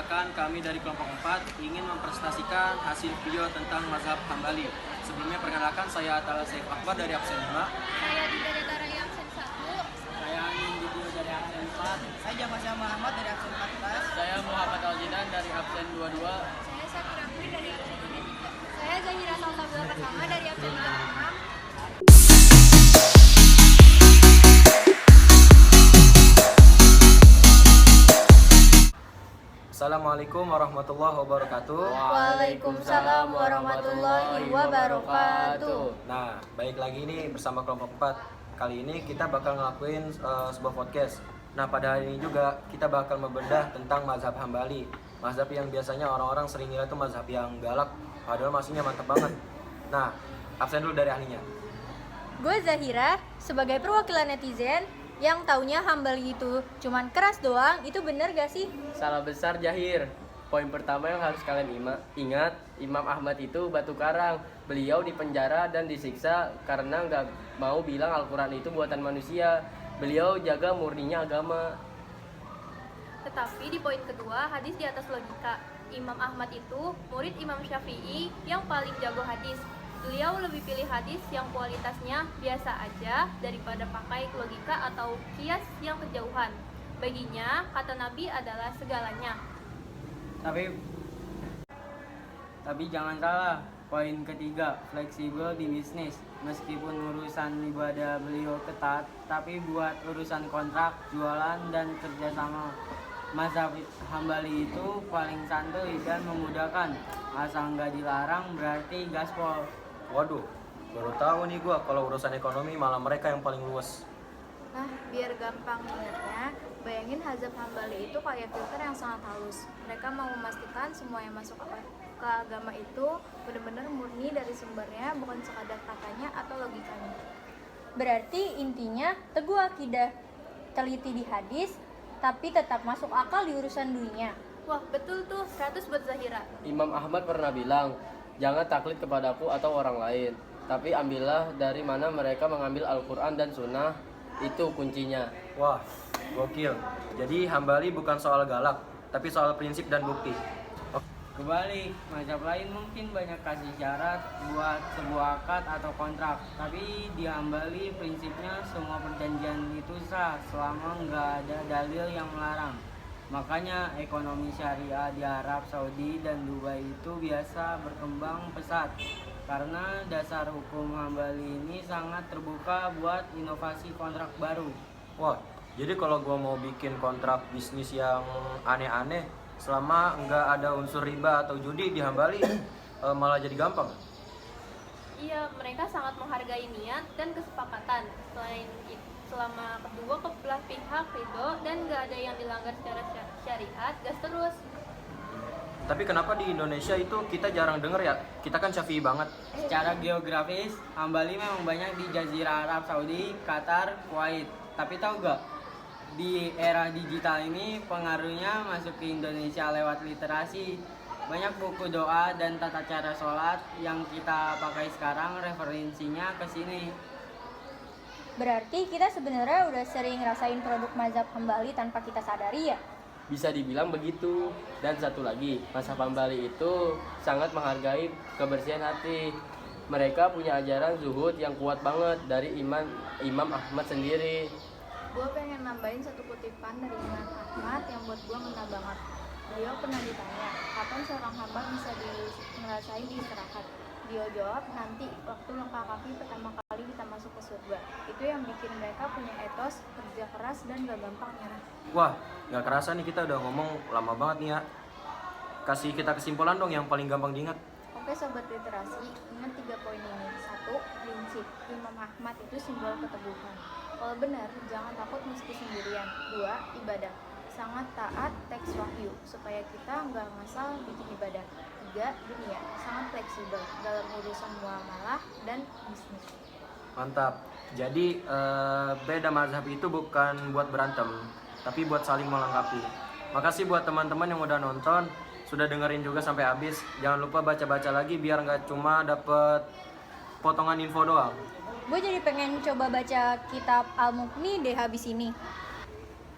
Perkenalkan, kami dari kelompok 4 ingin mempresentasikan hasil video tentang mazhab Hambali. Sebelumnya perkenalkan, saya Atala Saif Akbar dari absen 5. Saya Dinda Deta Raya absen 1. Saya Amin Didio dari absen 4. Saya Jamasya Muhammad dari absen 14. Saya Muhammad Aljidan dari absen 22. Saya Syakir Amri dari absen 3. Saya Zahira Salsabila Kasama dari absen 36. Assalamualaikum warahmatullahi wabarakatuh. Waalaikumsalam warahmatullahi wabarakatuh. Nah, baik lagi nih bersama kelompok 4. Kali ini kita bakal ngelakuin sebuah podcast. Nah, pada hari ini juga kita bakal membedah tentang mazhab Hambali. Mazhab yang biasanya orang-orang sering ngira itu mazhab yang galak, padahal maksudnya mantap banget. Nah, absen dulu dari ahlinya. Gue Zahira sebagai perwakilan netizen yang taunya Hambali itu cuman keras doang. Itu bener gak sih? Salah besar Jahir. Poin pertama yang harus kalian ingat, Imam Ahmad itu batu karang. Beliau dipenjara dan disiksa karena nggak mau bilang Al-Quran itu buatan manusia. Beliau jaga murninya agama. Tetapi di poin kedua, hadis di atas logika. Imam Ahmad itu murid Imam Syafi'i yang paling jago hadis. Beliau lebih pilih hadis yang kualitasnya biasa aja daripada pakai logika atau kias yang kejauhan. Baginya, kata Nabi adalah segalanya. Tapi jangan salah, poin ketiga, fleksibel di bisnis. Meskipun urusan ibadah beliau ketat, tapi buat urusan kontrak, jualan, dan kerjasama, mazhab Hambali itu paling santuy dan memudahkan. Asal nggak dilarang berarti gaspol. Waduh, baru tahu nih gua kalau urusan ekonomi malah mereka yang paling luas. Nah, biar gampang ingatnya, bayangin mazhab Hambali itu kayak filter yang sangat halus. Mereka mau memastikan semua yang masuk ke agama itu benar-benar murni dari sumbernya, bukan sekadar katanya atau logikanya. Berarti intinya teguh akidah, teliti di hadis, tapi tetap masuk akal di urusan dunia. Wah, betul tuh, 100 buat Zahira. Imam Ahmad pernah bilang, jangan taklid kepadaku atau orang lain, tapi ambillah dari mana mereka mengambil Al-Quran dan Sunnah. Itu kuncinya. Wah, gokil. Jadi Hambali bukan soal galak, tapi soal prinsip dan bukti. Kebalik, mazhab lain mungkin banyak kasih syarat buat sebuah akad atau kontrak. Tapi di Hambali prinsipnya semua perjanjian itu sah selama nggak ada dalil yang melarang. Makanya ekonomi syariah di Arab Saudi dan Dubai itu biasa berkembang pesat. Karena dasar hukum Hambali ini sangat terbuka buat inovasi kontrak baru. Wah, jadi kalau gua mau bikin kontrak bisnis yang aneh-aneh, selama nggak ada unsur riba atau judi di Hambali, malah jadi gampang. Iya, mereka sangat menghargai niat dan kesepakatan. Selain itu, selama kedua belah pihak ridho dan nggak ada yang dilanggar secara syariat, gas terus. Tapi kenapa di Indonesia itu kita jarang denger ya? Kita kan Syafi'i banget. Secara geografis, Hambali memang banyak di Jazirah Arab Saudi, Qatar, Kuwait. Tapi tahu gak, di era digital ini pengaruhnya masuk ke Indonesia lewat literasi. Banyak buku doa dan tata cara sholat yang kita pakai sekarang referensinya ke sini. Berarti kita sebenarnya udah sering rasain produk mazhab Hambali tanpa kita sadari ya? Bisa dibilang begitu. Dan satu lagi, mazhab Hambali itu sangat menghargai kebersihan hati. Mereka punya ajaran zuhud yang kuat banget dari Imam Ahmad sendiri. Gue pengen nambahin satu kutipan dari Imam Ahmad yang buat gue ngena banget. Beliau pernah ditanya, kapan seorang hamba bisa ngerasain istirahat? Dia jawab, nanti waktu langkah kaki pertama kali kita masuk ke surga. Itu yang bikin mereka punya etos, kerja keras, dan gak gampang nyerah. Wah, nggak kerasa nih kita udah ngomong lama banget nih ya. Kasih kita kesimpulan dong yang paling gampang diingat. Oke sobat literasi, ingat 3 poin ini. 1. Prinsip, Imam Ahmad itu simbol keteguhan. Kalau benar, jangan takut meski sendirian. 2. Ibadah, sangat taat teks wahyu, supaya kita nggak ngasal bikin ibadah. 3. Dunia, sangat fleksibel dalam urusan muamalah dan bisnis. Mantap. Jadi beda mazhab itu bukan buat berantem, tapi buat saling melengkapi. Makasih buat teman-teman yang udah nonton, sudah dengerin juga sampai habis. Jangan lupa baca-baca lagi biar nggak cuma dapet potongan info doang. Gue jadi pengen coba baca kitab Al-Mughni deh habis ini.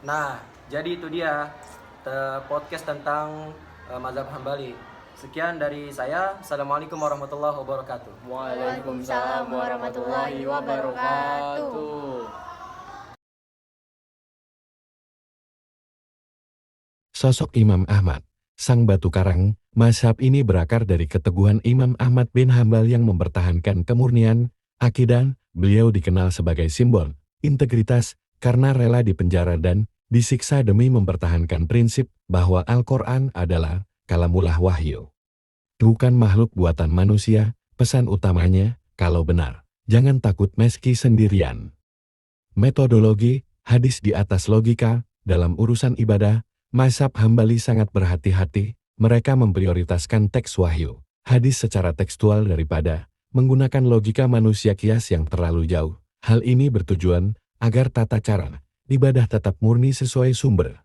Nah, jadi itu dia. podcast tentang mazhab Hambali. Sekian dari saya. Assalamualaikum warahmatullahi wabarakatuh. Waalaikumsalam warahmatullahi wabarakatuh. Sosok Imam Ahmad, sang batu karang, mazhab ini berakar dari keteguhan Imam Ahmad bin Hambal yang mempertahankan kemurnian akidah. Beliau dikenal sebagai simbol integritas karena rela dipenjara dan disiksa demi mempertahankan prinsip bahwa Al-Quran adalah kalamullah wahyu. Bukan makhluk buatan manusia, pesan utamanya, kalau benar, jangan takut meski sendirian. Metodologi, hadis di atas logika, dalam urusan ibadah, mazhab Hambali sangat berhati-hati, mereka memprioritaskan teks wahyu, hadis secara tekstual daripada menggunakan logika manusia kias yang terlalu jauh. Hal ini bertujuan agar tata cara ibadah tetap murni sesuai sumber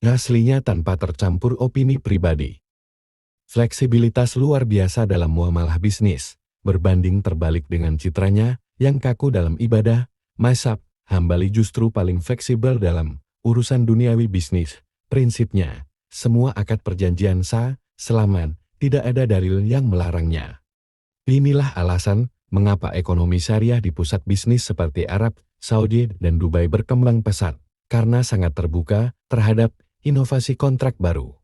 aslinya tanpa tercampur opini pribadi. Fleksibilitas luar biasa dalam muamalah bisnis, berbanding terbalik dengan citranya yang kaku dalam ibadah, mazhab Hambali justru paling fleksibel dalam urusan duniawi bisnis. Prinsipnya, semua akad perjanjian sah, selamat, tidak ada dalil yang melarangnya. Inilah alasan mengapa ekonomi syariah di pusat bisnis seperti Arab, Saudi, dan Dubai berkembang pesat, karena sangat terbuka terhadap inovasi kontrak baru.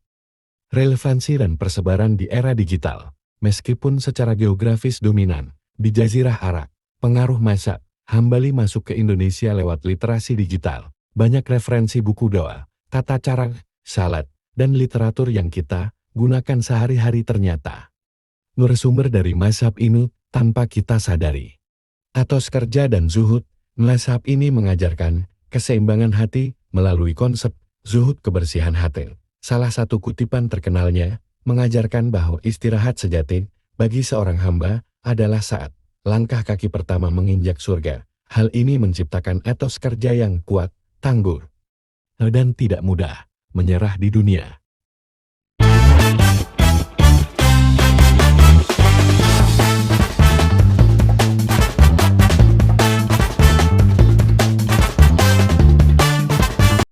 Relevansi dan persebaran di era digital, meskipun secara geografis dominan di Jazirah Arab, pengaruh mazhab Hambali masuk ke Indonesia lewat literasi digital, banyak referensi buku doa, tata cara, salat, dan literatur yang kita gunakan sehari-hari ternyata bersumber dari mazhab ini tanpa kita sadari. Atos kerja dan zuhud, mazhab ini mengajarkan keseimbangan hati melalui konsep zuhud kebersihan hati. Salah satu kutipan terkenalnya mengajarkan bahwa istirahat sejati bagi seorang hamba adalah saat langkah kaki pertama menginjak surga. Hal ini menciptakan etos kerja yang kuat, tangguh, dan tidak mudah menyerah di dunia.